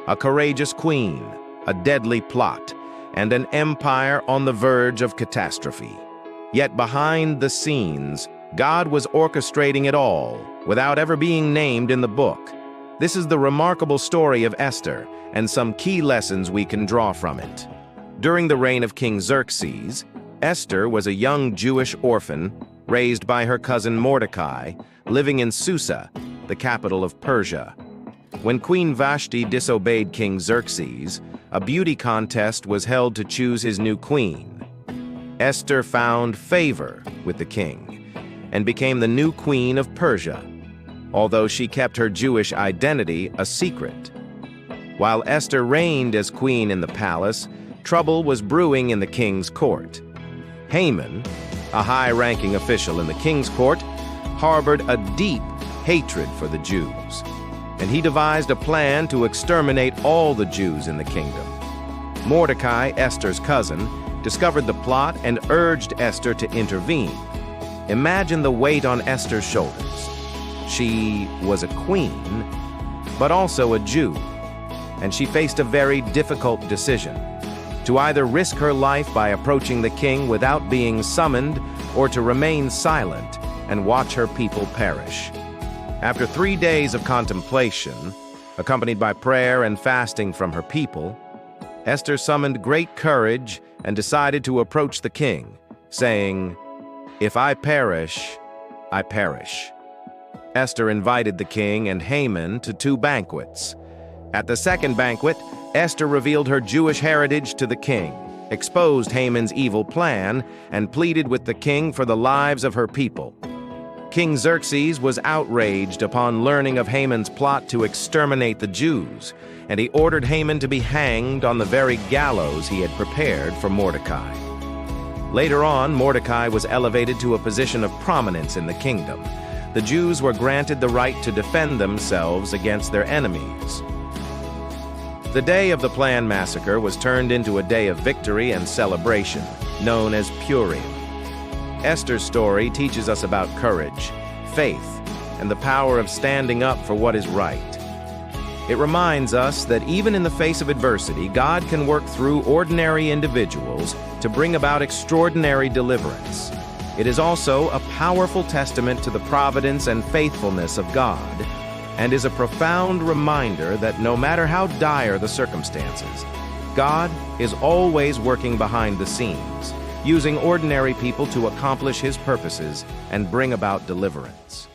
a courageous queen, a deadly plot, and an empire on the verge of catastrophe. Yet behind the scenes, God was orchestrating it all without ever being named in the book. This is the remarkable story of Esther and some key lessons we can draw from it. During the reign of King Xerxes, Esther was a young Jewish orphan raised by her cousin Mordecai, living in Susa, the capital of Persia. When Queen Vashti disobeyed King Xerxes, a beauty contest was held to choose his new queen. Esther found favor with the king and became the new queen of Persia, although she kept her Jewish identity a secret. While Esther reigned as queen in the palace, trouble was brewing in the king's court. Haman, a high-ranking official in the king's court, harbored a deep hatred for the Jews, and he devised a plan to exterminate all the Jews in the kingdom. Mordecai, Esther's cousin, discovered the plot and urged Esther to intervene. Imagine the weight on Esther's shoulders. She was a queen, but also a Jew, and she faced a very difficult decision: to either risk her life by approaching the king without being summoned, or to remain silent and watch her people perish. After 3 days of contemplation, accompanied by prayer and fasting from her people, Esther summoned great courage and decided to approach the king, saying, "If I perish, I perish." Esther invited the king and Haman to 2 banquets. At the second banquet, Esther revealed her Jewish heritage to the king, exposed Haman's evil plan, and pleaded with the king for the lives of her people. King Xerxes was outraged upon learning of Haman's plot to exterminate the Jews, and he ordered Haman to be hanged on the very gallows he had prepared for Mordecai. Later on, Mordecai was elevated to a position of prominence in the kingdom. The Jews were granted the right to defend themselves against their enemies. The day of the planned massacre was turned into a day of victory and celebration, known as Purim. Esther's story teaches us about courage, faith, and the power of standing up for what is right. It reminds us that even in the face of adversity, God can work through ordinary individuals to bring about extraordinary deliverance. It is also a powerful testament to the providence and faithfulness of God, and is a profound reminder that no matter how dire the circumstances, God is always working behind the scenes, using ordinary people to accomplish His purposes and bring about deliverance.